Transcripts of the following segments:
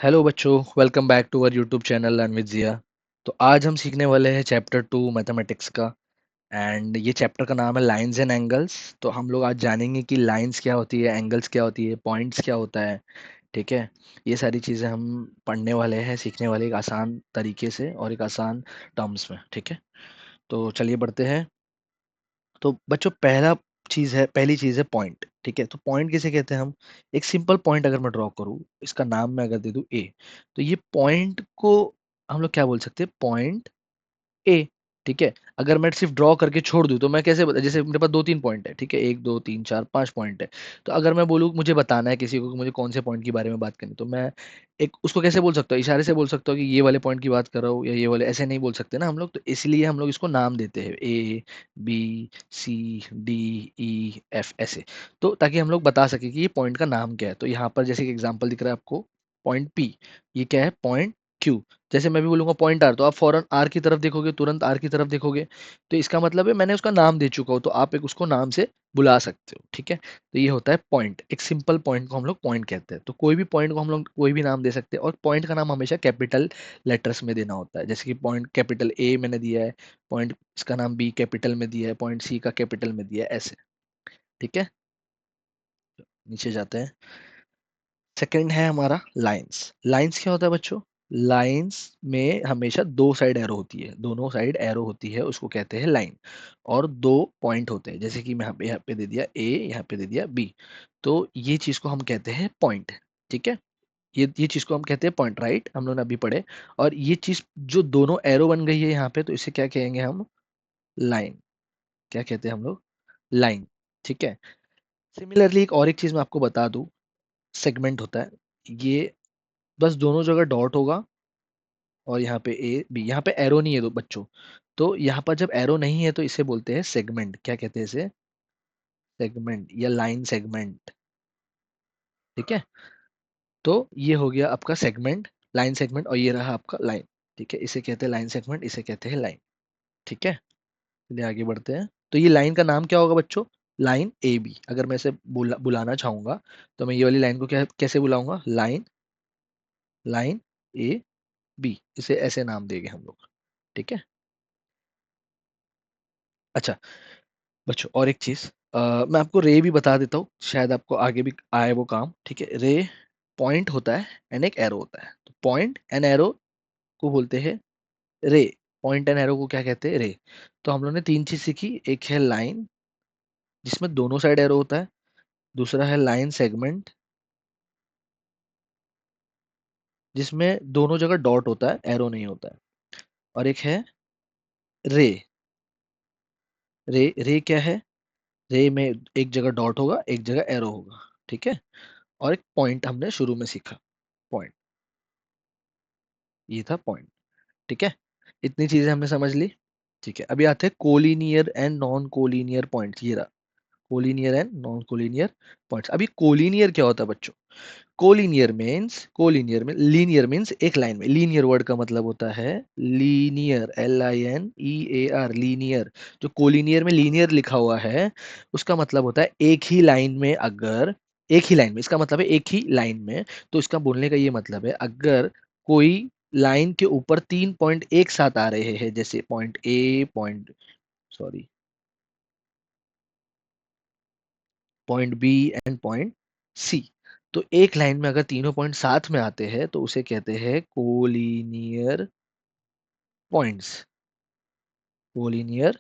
Hello बच्चों, welcome back to our YouTube channel learn with Jiya. तो आज हम सीखने वाले हैं चैप्टर 2 मैथमेटिक्स का। एंड ये चैप्टर का नाम है लाइंस एंड एंगल्स। तो हम लोग आज जानेंगे कि लाइंस क्या होती है, एंगल्स क्या होती है, पॉइंट्स क्या होता है। ठीक है, ये सारी चीज़ें हम पढ़ने वाले हैं, सीखने वाले एक आसान तरीके से और एक आसान टर्म्स में। ठीक है, तो चलिए बढ़ते हैं। तो बच्चों पहली चीज़ है पॉइंट। ठीक है, तो पॉइंट किसे कहते हैं हम? एक सिंपल पॉइंट अगर मैं ड्रॉ करूँ, इसका नाम मैं अगर दे दूँ ए, तो ये पॉइंट को हम लोग क्या बोल सकते हैं? पॉइंट ए। ठीक है, अगर मैं सिर्फ ड्रॉ करके छोड़ दूं तो मैं कैसे बता, जैसे मेरे पास दो तीन पॉइंट है। ठीक है, एक दो तीन चार पांच पॉइंट है। तो अगर मैं बोलूँ मुझे बताना है किसी को कि मुझे कौन से पॉइंट की बारे में बात करनी, तो मैं एक उसको कैसे बोल सकता हूँ? इशारे से बोल सकता हूँ कि ये वाले पॉइंट की बात कर रहा हूँ, या ये वाले। ऐसे नहीं बोल सकते ना हम लोग, तो इसलिए हम लोग इसको नाम देते हैं, A B C D E F, ऐसे। तो ताकि हम लोग बता सके कि ये पॉइंट का नाम क्या है। तो यहाँ पर जैसे कि एग्जाम्पल दिख रहा है आपको, पॉइंट पी, ये क्या है? Point Q. जैसे मैं भी बोलूंगा पॉइंट आर, तो आप फौरन आर की तरफ देखोगे, तुरंत आर की तरफ देखोगे। तो इसका मतलब है मैंने उसका नाम दे चुका हूँ, तो आप एक उसको नाम से बुला सकते हो। ठीक है, तो ये होता है पॉइंट। एक सिंपल पॉइंट को हम लोग पॉइंट कहते हैं। तो कोई भी पॉइंट को हम लोग कोई भी नाम दे सकते हैं, और पॉइंट का नाम हमेशा कैपिटल लेटर्स में देना होता है। जैसे कि पॉइंट कैपिटल ए मैंने दिया है, पॉइंट इसका नाम बी कैपिटल में दिया है, पॉइंट सी का कैपिटल में दिया है, ऐसे। ठीक है, नीचे जाते हैं। सेकंड है हमारा लाइंस। लाइंस क्या होता है बच्चों? लाइंस में हमेशा दो साइड एरो होती है, दोनों साइड एरो होती है, उसको कहते हैं लाइन। और दो पॉइंट होते हैं, जैसे कि मैं यहाँ पे दे दिया ए, यहाँ पे दे दिया बी। तो ये चीज को हम कहते हैं पॉइंट। ठीक है, ये चीज को हम कहते हैं पॉइंट, राइट? हम लोग ने अभी पढ़े। और ये चीज जो दोनों एरो बन गई है यहाँ पे, तो इसे क्या कहेंगे हम? लाइन। क्या कहते हैं हम लोग? लाइन। ठीक है, सिमिलरली एक चीज मैं आपको बता दूं, सेगमेंट होता है ये। बस दोनों जगह डॉट होगा, और यहाँ पे ए बी, यहाँ पे एरो नहीं है दो बच्चों। तो यहाँ पर जब एरो नहीं है तो इसे बोलते हैं सेगमेंट। क्या कहते हैं इसे? सेगमेंट या लाइन सेगमेंट। ठीक है, तो ये हो गया आपका सेगमेंट, लाइन सेगमेंट, और ये रहा आपका लाइन। ठीक है, इसे कहते हैं लाइन सेगमेंट, इसे कहते हैं लाइन। ठीक है, चलिए आगे बढ़ते हैं। तो ये लाइन का नाम क्या होगा बच्चों? Line A B. अगर मैं इसे बुलाना चाहूंगा, तो मैं ये वाली लाइन को कैसे बुलाऊंगा? लाइन, लाइन ए बी, इसे ऐसे नाम देंगे हम लोग। ठीक है, अच्छा बच्चों और एक चीज, मैं आपको रे भी बता देता हूँ, शायद आपको आगे भी आए वो काम। ठीक है, रे पॉइंट होता है एंड एक एरो होता है। तो पॉइंट एंड एरो को बोलते हैं रे। पॉइंट एंड एरो को क्या कहते हैं? रे। तो हम लोगों ने तीन चीज सीखी, एक है लाइन जिसमें दोनों साइड एरो होता है, दूसरा है लाइन सेगमेंट जिसमें दोनों जगह डॉट होता है, एरो नहीं होता है, और एक है रे। रे क्या है? रे में एक जगह डॉट होगा, एक जगह एरो होगा। ठीक है, और एक पॉइंट हमने शुरू में सीखा, पॉइंट। ये था पॉइंट। ठीक है, इतनी चीजें हमने समझ ली। ठीक है, अभी आते हैं collinear and non collinear points. ये रहा collinear and non collinear points. अभी कोलिनियर क्या होता है बच्चों? कोलिनियर में लीनियर मीन्स एक लाइन में। लीनियर वर्ड का मतलब होता है लीनियर, LINEAR, लीनियर। जो कोलिनियर में लीनियर लिखा हुआ है, उसका मतलब होता है एक ही लाइन में। अगर एक ही लाइन में, इसका मतलब है एक ही लाइन में। तो इसका बोलने का ये मतलब है, अगर कोई लाइन के ऊपर तीन पॉइंट एक साथ आ रहे हैं, जैसे point A, point sorry point B and point C, तो एक लाइन में अगर तीनों पॉइंट साथ में आते हैं तो उसे कहते हैं कोलिनियर पॉइंट्स। कोलिनियर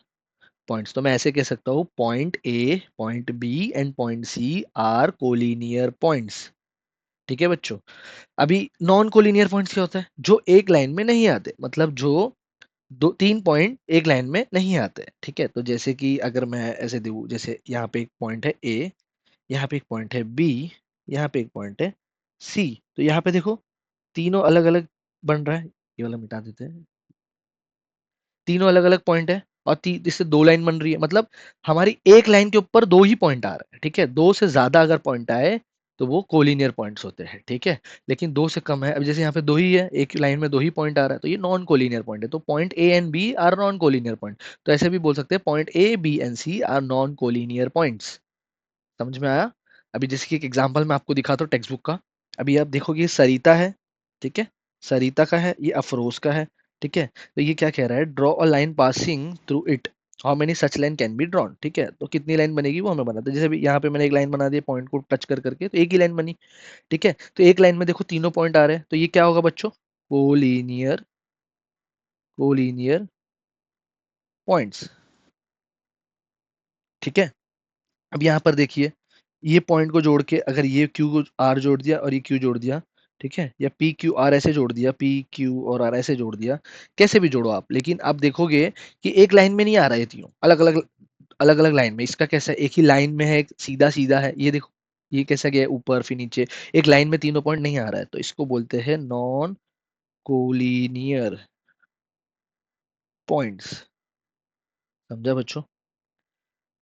पॉइंट्स, तो मैं ऐसे कह सकता हूँ, point A, point B and point C are collinear points. ठीक है बच्चों, अभी नॉन कोलिनियर पॉइंट्स क्या होता है? जो एक लाइन में नहीं आते, मतलब जो दो तीन पॉइंट एक लाइन में नहीं आते। ठीक है, तो जैसे कि अगर मैं ऐसे दूँ, जैसे यहाँ पे एक पॉइंट है ए, यहाँ पे एक पॉइंट है बी, यहाँ पे एक पॉइंट है सी। तो यहाँ पे देखो, तीनों अलग अलग बन रहा है। ये वाला मिटा देते हैं। तीनों अलग अलग पॉइंट है, और इससे दो लाइन बन रही है, मतलब हमारी एक लाइन के ऊपर दो ही पॉइंट आ रहे हैं। ठीक है, दो से ज्यादा अगर पॉइंट आए तो वो कोलिनियर पॉइंट्स होते हैं। ठीक है, लेकिन दो से कम है, अब जैसे यहाँ पे दो ही है, एक लाइन में दो ही पॉइंट आ रहा है, तो ये नॉन कोलिनियर पॉइंट है। तो point A and B are non collinear point. तो ऐसे भी बोल सकते हैं, point A B and C are non collinear points. समझ में आया? अभी जैसे कि एक एग्जांपल मैं आपको दिखाता हूँ टेक्स्ट बुक का। अभी आप देखोगे, ये सरिता है, ठीक है, सरिता का है, ये अफरोज का है। ठीक है, तो ये क्या कह रहा है, draw a line passing through it, how many such line can be drawn. ठीक है, तो कितनी लाइन बनेगी वो हमें बनाते हैं। जैसे यहाँ पे मैंने एक लाइन बना दी पॉइंट को टच कर करके, तो एक ही लाइन बनी। ठीक है, तो एक लाइन में देखो तीनों पॉइंट आ रहे हैं, तो ये क्या होगा बच्चों, कोलिनियर, कोलिनियर पॉइंट्स। ठीक है, अब यहाँ पर देखिए, ये पॉइंट को जोड़ के अगर ये क्यू को आर जोड़ दिया और ये क्यू जोड़ दिया, ठीक है, या पी क्यू आर ऐसे जोड़ दिया, पी क्यू और आर ऐसे जोड़ दिया, कैसे भी जोड़ो आप, लेकिन आप देखोगे कि एक लाइन में नहीं आ रहा है तीनों, अलग अलग, अलग अलग लाइन में। इसका कैसा है, एक ही लाइन में है, एक सीधा सीधा है, ये देखो, ये कैसा गया ऊपर फिर नीचे, एक लाइन में तीनों पॉइंट नहीं आ रहा है, तो इसको बोलते हैं नॉन कोलिनियर पॉइंट्स। समझा बच्चों।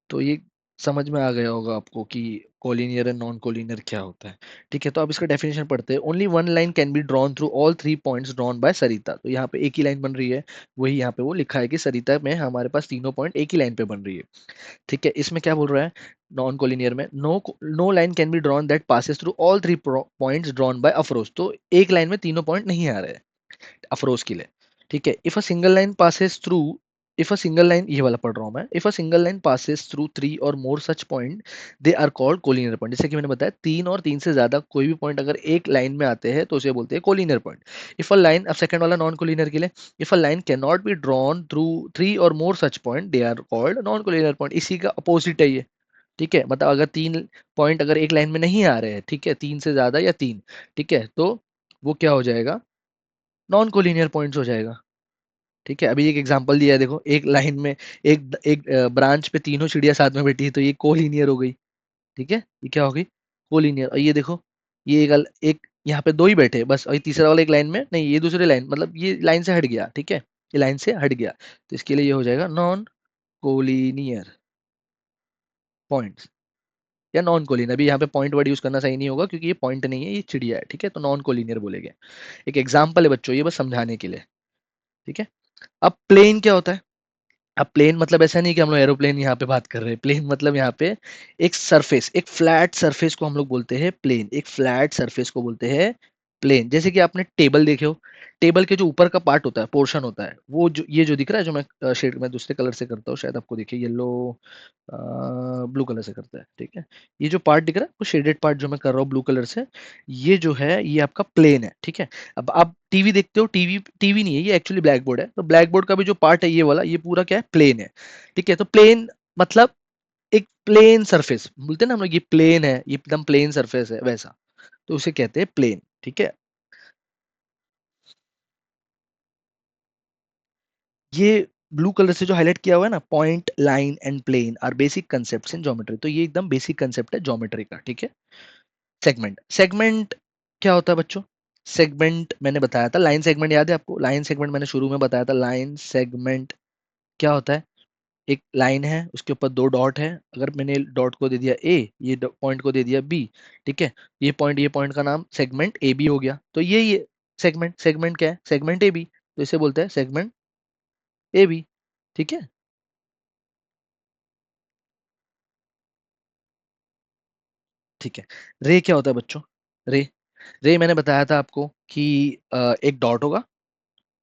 तो ये समझ में आ गया होगा आपको कि कोलिनियर एंड नॉन कोलिनियर क्या होता है। ठीक है, तो अब इसका डेफिनेशन पढ़ते हैं। Only one line can be drawn through all three points drawn by Sarita. तो यहाँ पे एक ही लाइन बन रही है, वही यहाँ पे वो लिखा है कि सरिता में हमारे पास तीनों पॉइंट एक ही लाइन पे बन रही है। ठीक है, इसमें क्या बोल रहा है, नॉन कोलिनियर में no no line can be drawn that passes through all three points drawn by Afroz. तो एक लाइन में तीनों पॉइंट नहीं आ रहे हैं अफरोज के लिए। ठीक है, if a single line passes through, if a single line, ये वाला पढ़ रहा हूं मैं, if a single line passes through three or more such point, they are called collinear point. जैसे कि मैंने बताया, तीन और तीन से ज्यादा कोई भी पॉइंट अगर एक लाइन में आते हैं तो उसे बोलते हैं collinear point. If a line, अब सेकंड वाला नॉन कोलिनियर के लिए, if a line can not be drawn through three or more such point, they are called non collinear point. इसी का अपोजिट है ये। ठीक है, मतलब अगर तीन पॉइंट अगर एक लाइन में नहीं आ रहे हैं, ठीक है, तीन से ज्यादा या तीन, ठीक है, तो वो क्या हो जाएगा, नॉन कोलिनियर पॉइंट्स हो जाएगा। ठीक है, अभी एक एग्जांपल दिया है, देखो एक लाइन में एक एक ब्रांच पे तीनों चिड़िया साथ में बैठी है, तो ये कोलिनियर हो गई। ठीक है, ये क्या हो गई, कोलिनियर। और ये देखो, ये एक यहाँ पे दो ही बैठे हैं बस, और ये तीसरा वाला एक लाइन में नहीं, ये दूसरे लाइन, मतलब ये लाइन से हट गया। ठीक है, ये लाइन से हट गया, तो इसके लिए ये हो जाएगा नॉन कोलिनियर पॉइंट्स या नॉन कोलिनियर। अभी यहाँ पे पॉइंट वर्ड यूज करना सही नहीं होगा क्योंकि ये पॉइंट नहीं है, ये चिड़िया है। ठीक है, तो नॉन कोलिनियर बोलेंगे। एक एग्जाम्पल है बच्चों, ये बस समझाने के लिए। ठीक है, अब प्लेन क्या होता है। अब प्लेन मतलब ऐसा नहीं कि हम लोग एरोप्लेन यहाँ पे बात कर रहे हैं, प्लेन मतलब यहाँ पे एक सरफेस, एक फ्लैट सरफेस को हम लोग बोलते हैं प्लेन, एक फ्लैट सरफेस को बोलते हैं प्लेन। जैसे कि आपने टेबल देखे हो, टेबल के जो ऊपर का पार्ट होता है, पोर्शन होता है, वो जो ये जो दिख रहा है, जो मैं शेड में दूसरे कलर से करता हूँ, शायद आपको दिखे, येलो ब्लू कलर से करता है। ठीक है, ये जो पार्ट दिख रहा है, वो शेडेड पार्ट जो मैं कर रहा हूँ ब्लू कलर से, ये जो है ये आपका प्लेन है। ठीक है, अब आप टीवी देखते हो, टीवी टीवी नहीं है ये, एक्चुअली ब्लैक बोर्ड है, तो ब्लैक बोर्ड का भी जो पार्ट है ये वाला, ये पूरा क्या है, प्लेन है। ठीक है, तो प्लेन मतलब एक प्लेन सरफेस बोलते हैं ना हम लोग, ये प्लेन है, ये एकदम प्लेन सरफेस है वैसा, तो उसे कहते हैं प्लेन। ठीक है, ये ब्लू कलर से जो हाईलाइट किया हुआ है ना, point line and plane are basic concepts in geometry, तो ये एकदम बेसिक कंसेप्ट है ज्योमेट्री का। ठीक है, सेगमेंट, सेगमेंट क्या होता है बच्चों, सेगमेंट मैंने बताया था, लाइन सेगमेंट याद है आपको, लाइन सेगमेंट मैंने शुरू में बताया था। लाइन सेगमेंट क्या होता है, एक लाइन है, उसके ऊपर दो डॉट है, अगर मैंने डॉट को दे दिया ए, ये पॉइंट को दे दिया बी, ठीक है, ये पॉइंट का नाम सेगमेंट ए बी हो गया। तो ये सेगमेंट, सेगमेंट क्या है, सेगमेंट ए बी, तो इसे बोलते हैं सेगमेंट ए बी। ठीक है, ठीक है, रे क्या होता है बच्चों, रे, रे मैंने बताया था आपको कि एक डॉट होगा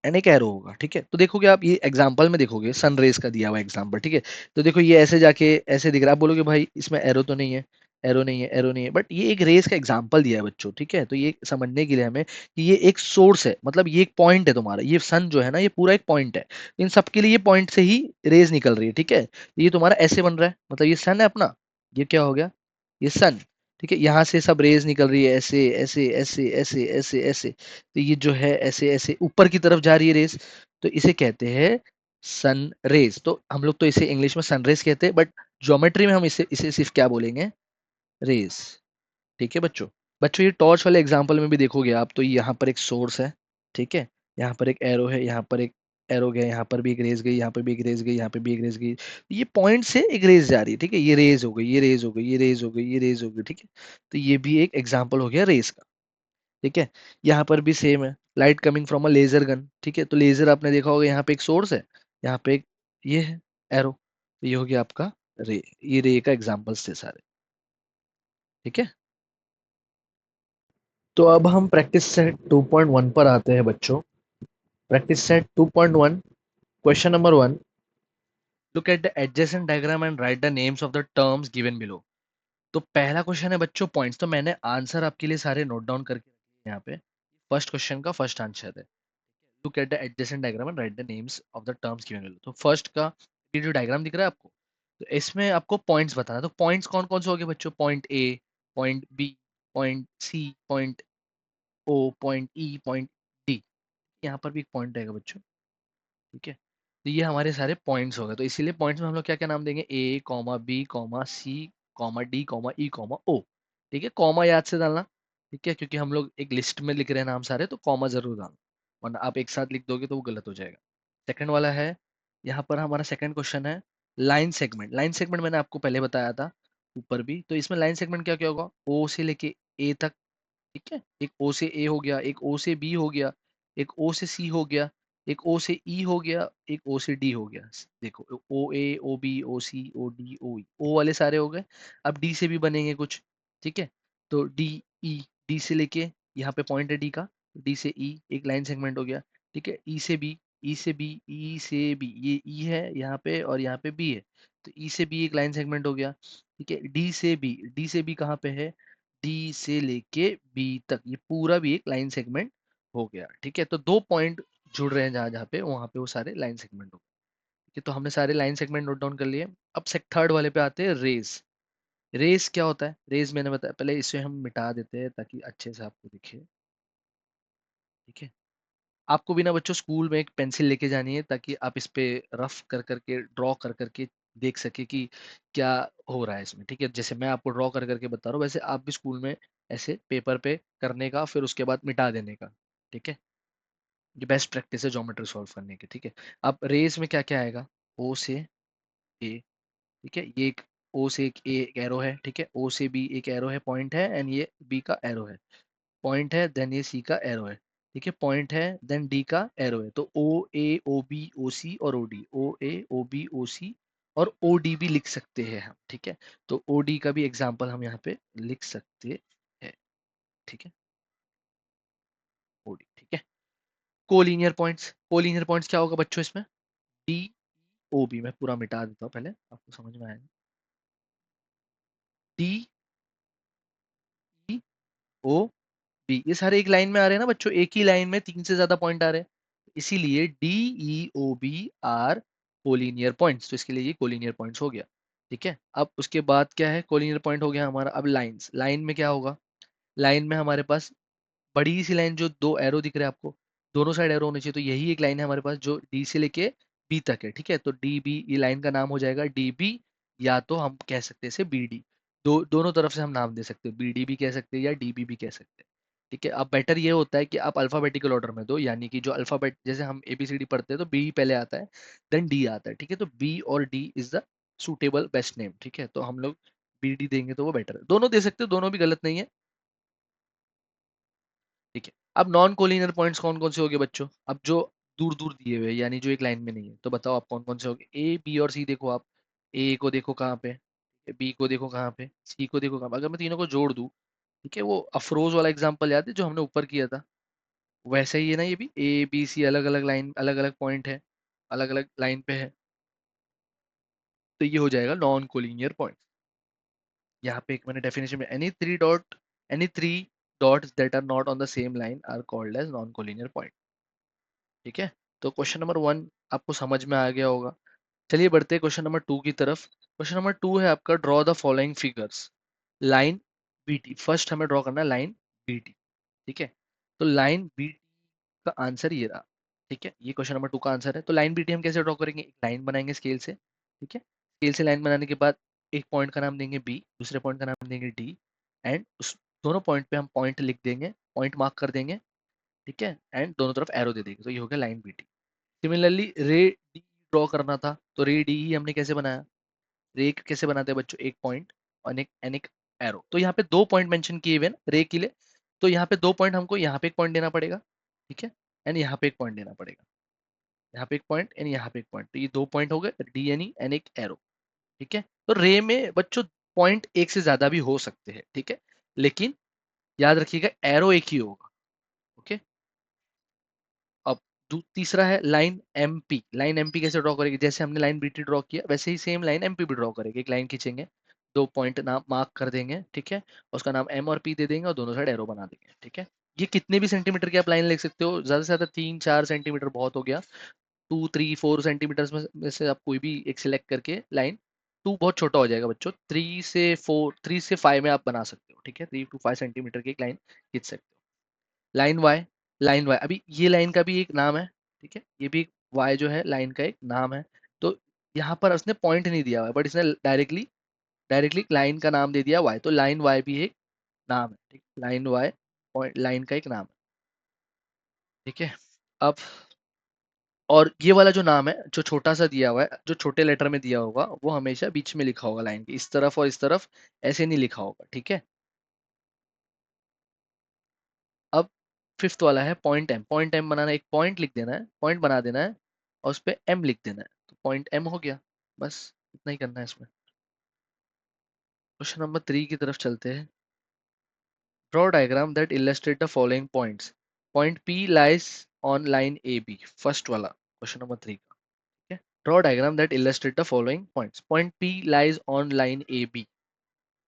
एंड एक एरो होगा। ठीक है, तो देखोगे आप, ये एग्जांपल में देखोगे, सन रेज का दिया हुआ एग्जांपल। ठीक है, तो देखो ये ऐसे जाके ऐसे दिख रहा है, आप बोलोगे भाई इसमें एरो तो नहीं है, एरो नहीं है, एरो नहीं है, बट ये एक रेस का एग्जांपल दिया है बच्चों। ठीक है, तो ये समझने के लिए हमें कि ये एक सोर्स है, मतलब ये एक पॉइंट है तुम्हारा, ये सन जो है ना, ये पूरा एक पॉइंट है, इन सब के लिए ये पॉइंट से ही रेज निकल रही है। ठीक है, ये तुम्हारा ऐसे बन रहा है, मतलब ये सन है अपना, ये क्या हो गया, ये सन। ठीक है, यहाँ से सब रेज निकल रही है, ऐसे ऐसे ऐसे ऐसे ऐसे ऐसे, तो ये जो है ऐसे ऐसे ऊपर की तरफ जा रही है रेस, तो इसे कहते हैं सन रेज। तो हम लोग तो इसे इंग्लिश में सन रेज कहते हैं, बट ज्योमेट्री में हम इसे इसे सिर्फ क्या बोलेंगे, रेज। ठीक है बच्चों, बच्चों ये टॉर्च वाले एग्जांपल में भी देखोगे आप, तो यहाँ पर एक सोर्स है, ठीक है, यहाँ पर एक एरो है, यहाँ पर एक एरो गया, यहाँ पर भी एक रेज गई, यहाँ पर भी एक रेज गई, यहाँ पे भी एक रेज गई, ये पॉइंट से एक रेज जा रही है। ठीक है, ये रेज हो गई, ये रेज हो गई, ये रेज हो गई, ये रेज हो गई। ठीक है, तो ये भी एक एग्जाम्पल हो गया रेस का। ठीक है, यहाँ पर भी सेम है, light coming from a laser gun. ठीक है, तो लेजर आपने देखा होगा, यहाँ पे एक सोर्स है, यहाँ पे एक ये है एरो, तो ये हो गया आपका रे, ये रे का एग्जाम्पल्स थे सारे। ठीक है, तो अब हम प्रैक्टिस सेट 2.1 पर आते हैं बच्चों। Practice set 2.1, question number 1, look at the adjacent diagram and right the names of the terms given below. तो पहला क्वेश्चन है बच्चों पॉइंट्स, तो मैंने आंसर आपके लिए सारे नोट डाउन करके रखे हैं यहाँ पे। फर्स्ट क्वेश्चन का फर्स्ट आंसर है, look at the adjacent diagram and right the names of the terms given below. तो फर्स्ट का ये जो डायग्राम दिख रहा है आपको, तो इसमें आपको पॉइंट्स बताना है। तो पॉइंट्स कौन कौन से हो गए बच्चों? Point A, point B, point C, point O, point E, point D. यहाँ पर भी एक पॉइंट रहेगा बच्चों, ठीक है। तो ये हमारे सारे पॉइंट्स हो गए। तो इसीलिए पॉइंट्स में हम लोग क्या क्या नाम देंगे? A comma B comma C comma D comma E comma O. ठीक है, कॉमा याद से डालना, ठीक है, क्योंकि हम लोग एक लिस्ट में लिख रहे हैं नाम सारे, तो कॉमा जरूर डालना, वरना आप एक साथ लिख दोगे तो वो गलत हो जाएगा। सेकंड वाला है, यहाँ पर हमारा सेकंड क्वेश्चन है लाइन सेगमेंट। लाइन सेगमेंट मैंने आपको पहले बताया था ऊपर भी। तो इसमें लाइन सेगमेंट क्या क्या होगा? ओ से लेके ए तक, ठीक है। एक ओ से ए हो गया, एक ओ से बी हो गया, एक ओ से सी हो गया, एक ओ से ई हो गया, एक ओ से डी हो गया। देखो, ओ ए, ओ बी, ओ सी, ओ डी, ओ ई, ओ वाले सारे हो गए। अब डी से भी बनेंगे कुछ, ठीक है। तो डी ई, डी से लेके यहाँ पे पॉइंट है डी का, डी से ई एक लाइन सेगमेंट हो गया, ठीक है। ई से बी, ई से बी, ई से बी, ये ई है यहाँ पे और यहाँ पे बी है, तो ई से बी एक लाइन सेगमेंट हो गया, ठीक है। डी से बी, डी से बी कहाँ पे है? डी से लेके बी तक, ये पूरा भी एक लाइन सेगमेंट हो गया, ठीक है। तो दो पॉइंट जुड़ रहे हैं जहां जहां पे, वहां पे वो सारे लाइन सेगमेंट हो गए, ठीक है। तो हमने सारे लाइन सेगमेंट नोट डाउन कर लिए। अब थर्ड वाले पे आते हैं, रेस। रेस क्या होता है? रेस मैंने बताया पहले, इसे हम मिटा देते हैं ताकि अच्छे से आपको दिखे, ठीक है। आपको भी ना बच्चों स्कूल में एक पेंसिल लेके जानी है, ताकि आप इस पे रफ कर करके, ड्रॉ कर करके देख सके कि क्या हो रहा है इसमें, ठीक है। जैसे मैं आपको ड्रॉ कर करके बता रहा हूँ, वैसे आप भी स्कूल में ऐसे पेपर पे करने का, फिर उसके बाद मिटा देने का, ठीक है। ये बेस्ट प्रैक्टिस है ज्योमेट्री सॉल्व करने की, ठीक है। अब रेस में क्या क्या आएगा? ओ से ए, ठीक है, ये एक ओ से एक ए एक एरो है, ठीक है। ओ से बी एक एरो है, पॉइंट है, एंड ये बी का एरो है, पॉइंट है, देन ये सी का एरो है, ठीक है। पॉइंट है, देन डी का एरो है। तो ओ ए, ओ बी, ओ सी और ओ डी, ओ ए, ओ बी, ओ सी और ओ डी भी लिख सकते हैं हम, ठीक है। तो ओ डी का भी एग्जाम्पल हम यहाँ पे लिख सकते हैं, ठीक है। ओ डी, ठीक है। कोलिनियर पॉइंट्स, कोलिनियर पॉइंट्स क्या होगा बच्चों इसमें? डी ओ बी, मैं पूरा मिटा देता हूँ पहले, आपको समझ में आएगा। डी ई ओ बी, ये सारे एक लाइन में आ रहे हैं ना बच्चों, एक ही लाइन में तीन से ज्यादा पॉइंट आ रहे हैं, इसीलिए D E O B are collinear points. तो इसके लिए ये कोलिनियर पॉइंट्स हो गया, ठीक है। अब उसके बाद क्या है? कोलिनियर पॉइंट हो गया हमारा। अब लाइंस, लाइन में क्या होगा? लाइन में हमारे पास बड़ी सी लाइन, जो दो एरो दिख रहे हैं आपको, दोनों साइड एरो होने चाहिए, तो यही एक लाइन है हमारे पास जो डी से लेके बी तक है, ठीक है। तो डी बी, ये लाइन का नाम हो जाएगा डी बी, या तो हम कह सकते हैं इसे बी डी। दोनों तरफ से हम नाम दे सकते हैं, बी डी भी कह सकते हैं या डी बी भी कह सकते हैं, ठीक है। अब बेटर ये होता है कि आप अल्फाबेटिकल ऑर्डर में दो, यानी कि जो अल्फाबेट, जैसे हम ए बी सी डी पढ़ते हैं तो बी पहले आता है, देन डी आता है, ठीक है। तो बी और D is the suitable best name, ठीक है। तो हम लोग बी डी देंगे तो वो बेटर है, दोनों दे सकते हो, दोनों भी गलत नहीं है, ठीक है। अब नॉन कोलिनियर पॉइंट्स कौन कौन से हो गए बच्चों? अब जो दूर दूर दिए हुए हैं, यानी जो एक लाइन में नहीं है, तो बताओ आप कौन कौन से हो गए? ए बी और सी देखो आप, ए को देखो कहाँ पे, बी को देखो कहाँ पे, सी को देखो कहाँ पे। अगर मैं तीनों को जोड़ दूं, ठीक है, वो अफरोज वाला एग्जांपल याद है जो हमने ऊपर किया था? वैसे ही है ना, ये भी ए बी सी अलग अलग लाइन, अलग अलग पॉइंट है, अलग अलग लाइन पे है, तो ये हो जाएगा नॉन कोलिनियर पॉइंट। यहाँ पे एक मैंने डेफिनेशन में, any three dots that are not on the same line are called as non collinear point, ठीक है। तो क्वेश्चन नंबर वन आपको समझ में आ गया होगा। चलिए बढ़ते हैं क्वेश्चन नंबर टू की तरफ। क्वेश्चन नंबर टू है आपका, draw the following figures, line B T. First हमें ड्रॉ करना है लाइन बी टी, ठीक है। तो लाइन बी टी का आंसर ये रहा, ठीक है। ये क्वेश्चन नंबर टू का आंसर है। तो लाइन बी टी हम कैसे ड्रॉ करेंगे? एक लाइन बनाएंगे स्केल से, ठीक है। स्केल से लाइन बनाने के बाद एक पॉइंट का नाम देंगे बी, दूसरे पॉइंट का नाम देंगे डी, एंड उस दोनों पॉइंट पे हम पॉइंट लिख देंगे, पॉइंट मार्क कर देंगे, ठीक है, एंड दोनों तरफ एरो दे देंगे, तो ये हो गया लाइन बी टी। सिमिलरली रे डी ड्रॉ करना था, तो रे डी ही हमने कैसे बनाया? रे कैसे बनाते हैं बच्चों? एक पॉइंट और एक एरो। तो यहाँ पे दो पॉइंट मेंशन किए हुए हैं रे के लिए, तो यहाँ पे दो पॉइंट, हमको यहाँ पे एक पॉइंट देना पड़ेगा, ठीक है, एंड यहाँ पे एक पॉइंट देना पड़ेगा, यहाँ पे एक पॉइंट एंड यहाँ पे एक पॉइंट, तो ये दो पॉइंट हो गए, डी एन ई एंड एक एरो, ठीक है। तो रे में बच्चों पॉइंट एक से ज्यादा भी हो सकते हैं, ठीक है, लेकिन याद रखिएगा एरो एक ही होगा। ओके। अब तीसरा है लाइन एमपी। लाइन एमपी कैसे ड्रॉ करेगी, जैसे हमने लाइन बीटी ड्रॉ किया वैसे ही सेम लाइन एमपी भी ड्रॉ करेगी। एक लाइन खींचेंगे, दो पॉइंट नाम मार्क कर देंगे, ठीक है, उसका नाम एम और पी दे देंगे और दोनों साइड एरो बना देंगे, ठीक है। ये कितने भी सेंटीमीटर की आप लाइन लिख सकते हो, ज्यादा से ज्यादा 3-4 सेंटीमीटर बहुत हो गया। 2-3-4 सेंटीमीटर में से आप कोई भी एक सिलेक्ट करके लाइन, 2 बहुत छोटा हो जाएगा बच्चों, 3 से 5 में आप बना सकते हो, ठीक है। 3 to 5 सेंटीमीटर की एक लाइन खींच सकते हो। Line Y. लाइन वाई, अभी ये लाइन का भी एक नाम है, ठीक है, ये भी वाई जो है लाइन का एक नाम है। तो यहाँ पर उसने पॉइंट नहीं दिया हुआ है, बट इसने डायरेक्टली डायरेक्टली लाइन का नाम दे दिया वाई, तो लाइन वाई भी एक नाम है, ठीक। लाइन वाई पॉइंट लाइन का एक नाम है, ठीक है। अब और ये वाला जो नाम है जो छोटा सा दिया हुआ है, जो छोटे लेटर में दिया होगा, वो हमेशा बीच में लिखा होगा लाइन के, इस तरफ और इस तरफ ऐसे नहीं लिखा होगा, ठीक है। अब फिफ्थ वाला है पॉइंट एम। पॉइंट एम बनाना, एक पॉइंट लिख देना है, पॉइंट बना देना है और उस पर एम लिख देना है, तो पॉइंट एम हो गया। बस इतना ही करना है इसमें। क्वेश्चन नंबर 3 की तरफ चलते हैं। Draw diagram that illustrate the following points. Point P lies on line A B, first वाला क्वेश्चन नंबर 3 का, ठीक है। Draw diagram that illustrate the following points. Point P lies on line A B.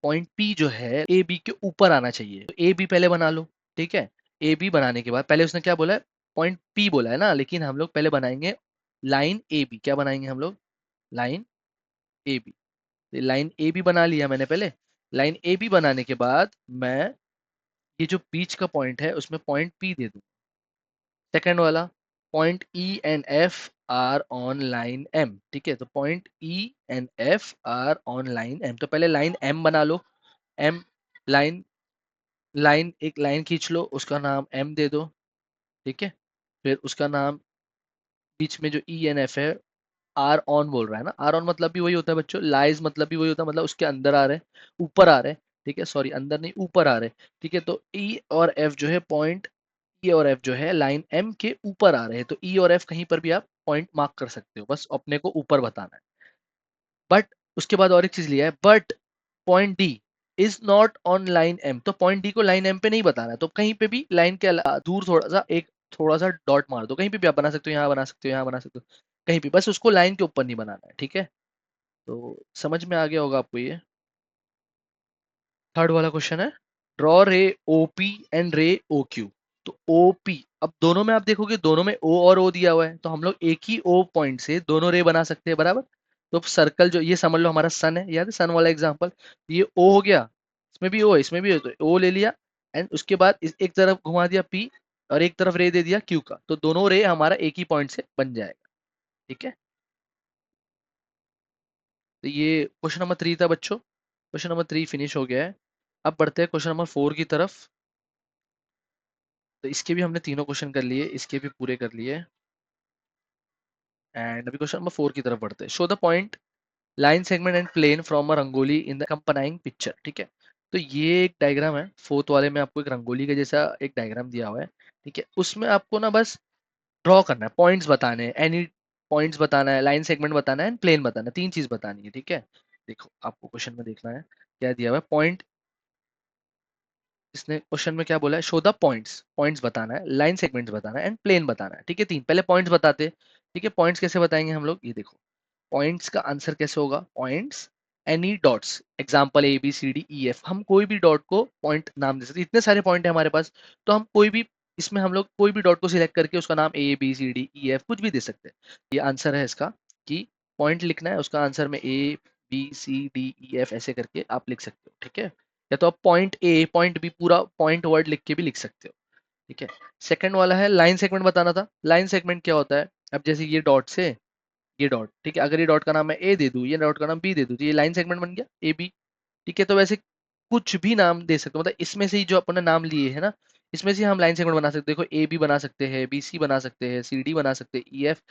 Point P जो है A B के ऊपर आना चाहिए, तो ए बी पहले बना लो, ठीक है। ए बी बनाने के बाद पहले उसने क्या बोला है, पॉइंट पी बोला है ना, लेकिन हम लोग पहले बनाएंगे लाइन ए बी। क्या बनाएंगे हम लोग, line A B. Line A B बना लिया मैंने पहले। लाइन ए बी बनाने के बाद मैं ये जो बीच का पॉइंट है उसमें पॉइंट पी दे दूँ। सेकंड वाला, point E and F are on line M, ठीक है, तो point E and F are on line M, तो पहले लाइन एम बना लो। एम लाइन, लाइन एक लाइन खींच लो, उसका नाम एम दे दो, ठीक है। फिर उसका नाम बीच में जो ई एन एफ है, आर ऑन बोल रहा है ना, आर ऑन मतलब भी वही होता है बच्चों, लाइज मतलब भी वही होता है, मतलब उसके अंदर आ रहे हैं, ऊपर आ रहे हैं, ठीक है, सॉरी अंदर नहीं ऊपर आ रहे हैं, ठीक है। तो ई और एफ जो है पॉइंट, ई और एफ जो है लाइन एम के ऊपर आ रहे हैं, तो ई और एफ कहीं पर भी आप पॉइंट मार्क कर सकते हो, बस अपने को ऊपर बताना है। बट उसके बाद और एक चीज लिया है, but point D is not on line M, तो पॉइंट डी को लाइन एम पे नहीं बताना है, तो कहीं पे भी लाइन के दूर थोड़ा सा एक थोड़ा सा डॉट मार दो, कहीं पे भी आप बना सकते हो, यहाँ बना सकते हो, यहाँ बना सकते हो, कहीं भी, बस उसको लाइन के ऊपर नहीं बनाना है, ठीक है। तो समझ में आ गया होगा आपको ये। थर्ड वाला क्वेश्चन है, ड्रॉ रे ओ पी एंड रे ओ क्यू। तो ओ पी, अब दोनों में आप देखोगे दोनों में ओ और ओ दिया हुआ है, तो हम लोग एक ही ओ पॉइंट से दोनों रे बना सकते हैं, बराबर। तो सर्कल जो ये समझ लो हमारा सन है, याद है सन वाला एग्जांपल, ये ओ हो गया, इसमें भी ओ है, इसमें भी है, तो ओ ले लिया, एंड उसके बाद एक तरफ घुमा दिया पी और एक तरफ रे दे दिया क्यू का, तो दोनों रे हमारा एक ही पॉइंट से बन जाएगा, ठीक है। तो ये क्वेश्चन नंबर 3 था बच्चों। क्वेश्चन नंबर 3 फिनिश हो गया है। अब बढ़ते हैं क्वेश्चन नंबर 4 की तरफ। तो इसके भी हमने तीनों क्वेश्चन कर लिए, इसके भी पूरे कर लिए, एंड अभी क्वेश्चन नंबर 4 की तरफ बढ़ते हैं। Show the point line segment and plane from a rangoli in the combining picture, ठीक है। तो ये एक डायग्राम है, फोर्थ वाले में आपको एक रंगोली का जैसा एक डायग्राम दिया हुआ है, ठीक है। उसमें आपको ना बस ड्रॉ करना है, पॉइंट्स बताने हैं, एनी पॉइंट्स बताना है, लाइन सेगमेंट बताना है एंड प्लेन बताना है, तीन चीज बतानी है, ठीक है। देखो आपको क्वेश्चन में देखना है क्या दिया हुआ है, पॉइंट, इसने क्वेश्चन में क्या बोला है, शो द पॉइंट्स, पॉइंट्स बताना है, लाइन सेगमेंट्स बताना है एंड प्लेन बताना है, ठीक है। तीन, पहले पॉइंट्स बताते हैं, ठीक है। पॉइंट्स कैसे बताएंगे हम लोग, ये देखो पॉइंट्स का आंसर कैसे होगा, points any dots, example A B C D E F, हम कोई भी डॉट को पॉइंट नाम दे सकते, इतने सारे पॉइंट है हमारे पास, तो हम कोई भी इसमें हम लोग कोई भी डॉट को सिलेक्ट करके उसका नाम A B C D E F कुछ भी दे सकते हैं। ये आंसर है इसका, कि पॉइंट लिखना है, उसका आंसर में A B C D E F ऐसे करके आप लिख सकते हो, ठीक है। या तो आप पॉइंट ए पॉइंट बी पूरा पॉइंट वर्ड लिख के भी लिख सकते हो, ठीक है। सेकंड वाला है लाइन सेगमेंट बताना था। लाइन सेगमेंट क्या होता है, अब जैसे ये डॉट से ये डॉट, ठीक है, अगर ये डॉट का नाम मैं ए दे दूं, ये डॉट का नाम बी दे दूं, तो ये लाइन सेगमेंट बन गया ए बी, ठीक है। तो वैसे कुछ भी नाम दे सकते हो, मतलब इसमें से ही जो अपने नाम लिए है ना, इसमें से हम लाइन सेगमेंट बना सकते हैं। देखो ए बी बना सकते हैं, बी सी बना सकते हैं, सी डी बना सकते हैं, E F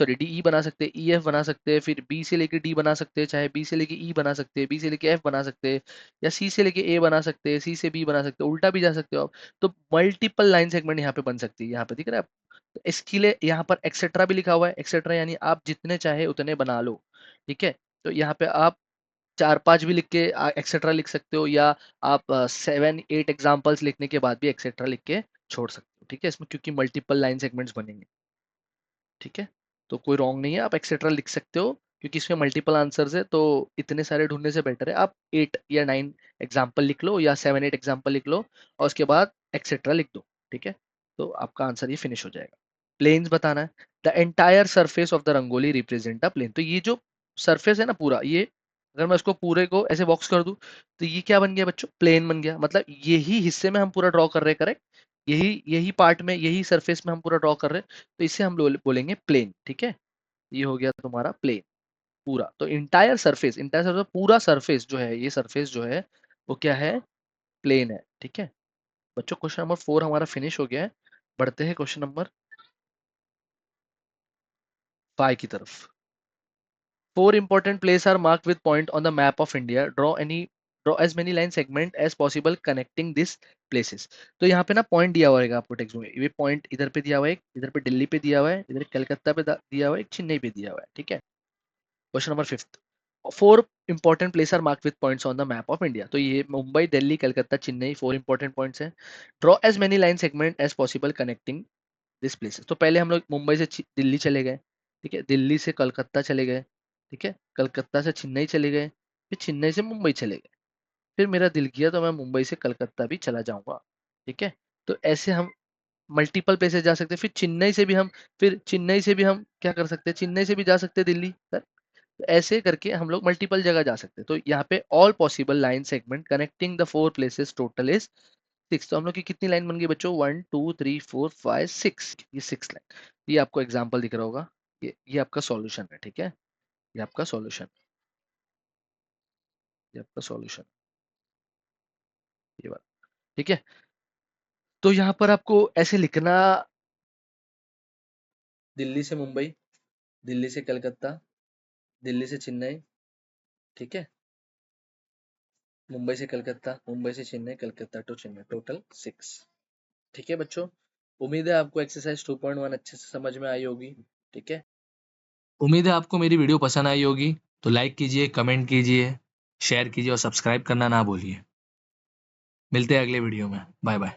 sorry D E बना सकते हैं, ई एफ बना सकते हैं, फिर बी से लेके डी बना सकते हैं, चाहे बी से लेके ई बना सकते हैं, बी से लेके एफ बना सकते हैं, या सी से लेके ए बना सकते हैं, सी से बी बना सकते हैं, उल्टा भी जा सकते हो आप। तो मल्टीपल लाइन सेगमेंट यहाँ पे बन सकती है, यहाँ पे दिख रहा है तो इसके लिए यहाँ पर एक्सेट्रा भी लिखा हुआ है, एक्सेट्रा यानी आप जितने चाहे उतने बना लो, ठीक है। तो यहाँ पे आप 4-5 भी लिख के एक्सेट्रा लिख सकते हो, या आप 7-8 एग्जांपल्स लिखने के बाद भी एक्सेट्रा लिख के छोड़ सकते हो, ठीक है, इसमें क्योंकि मल्टीपल लाइन सेगमेंट्स बनेंगे, ठीक है। तो कोई रॉन्ग नहीं है, आप एक्सेट्रा लिख सकते हो, क्योंकि इसमें मल्टीपल आंसर्स है, तो इतने सारे ढूंढने से बेटर है आप 8 या 9 एग्जाम्पल लिख लो, या 7-8 एग्जाम्पल लिख लो, और उसके बाद एक्सेट्रा लिख दो, ठीक है। तो आपका आंसर ये फिनिश हो जाएगा। प्लेन्स बताना है। The entire surface of the rangoli represent a plane. तो ये जो सरफेस है ना पूरा, ये अगर मैं उसको पूरे को ऐसे बॉक्स कर दूं, तो ये क्या बन गया बच्चों, प्लेन बन गया। मतलब यही हिस्से में हम पूरा ड्रॉ कर रहे हैं, करेक्ट। यही यही पार्ट में, यही सरफेस में हम पूरा ड्रॉ कर रहे हैं, तो इसे हम बोलेंगे प्लेन, ठीक है। ये हो गया तुम्हारा प्लेन पूरा। तो इंटायर सरफेस पूरा सरफेस जो है, ये सरफेस जो है वो क्या है, प्लेन है, ठीक है। बच्चों क्वेश्चन नंबर 4 हमारा फिनिश हो गया है। बढ़ते हैं क्वेश्चन नंबर 5 की तरफ। 4 important places are marked with point on the map of India. Draw as many line segment as possible connecting these places. तो यहाँ पे ना पॉइंट दिया हुआ है आपको टेक्स्ट में, ये पॉइंट इधर पे दिया हुआ है, इधर पे दिल्ली पे दिया हुआ है, इधर कलकत्ता पे दिया हुआ है, एक चेन्नई पे दिया हुआ है, ठीक है। Question number 5, 4 important place are mark with points on the map of India. तो ये मुंबई, दिल्ली, कलकत्ता, चेन्नई 4 इंपॉर्टेंट पॉइंट्स हैं। Draw as many line segment as possible connecting this places. तो पहले हम लोग मुंबई से दिल्ली चले गए, ठीक है, दिल्ली से कलकत्ता चले गए, ठीक है, कलकत्ता से चेन्नई चले गए, फिर चेन्नई से मुंबई चले गए, फिर मेरा दिल किया तो मैं मुंबई से कलकत्ता भी चला जाऊंगा, ठीक है। तो ऐसे हम मल्टीपल प्लेसेस जा सकते हैं। फिर चेन्नई से भी हम क्या कर सकते हैं, चेन्नई से भी जा सकते हैं दिल्ली, सर। तो ऐसे करके हम लोग मल्टीपल जगह जा सकते हैं। तो यहाँ पे all possible line segment connecting the 4 places total is 6। तो हम लोग की कितनी लाइन बन गई बच्चों, 1 2 3 4 5 6, ये 6 लाइन। ये आपको एग्जाम्पल दिख रहा होगा, ये आपका सॉल्यूशन है, ठीक है। ये आपका सॉल्यूशन, ये आपका सॉल्यूशन, ये बात, ठीक है। तो यहाँ पर आपको ऐसे लिखना, दिल्ली से मुंबई, दिल्ली से कलकत्ता, दिल्ली से चेन्नई, ठीक है, मुंबई से कलकत्ता, मुंबई से चेन्नई, कलकत्ता टू चेन्नई, टोटल 6, ठीक है बच्चों। उम्मीद है आपको एक्सरसाइज 2.1 अच्छे से समझ में आई होगी, ठीक है। उम्मीद है आपको मेरी वीडियो पसंद आई होगी। तो लाइक कीजिए, कमेंट कीजिए, शेयर कीजिए और सब्सक्राइब करना ना भूलिए। मिलते हैं अगले वीडियो में। Bye bye.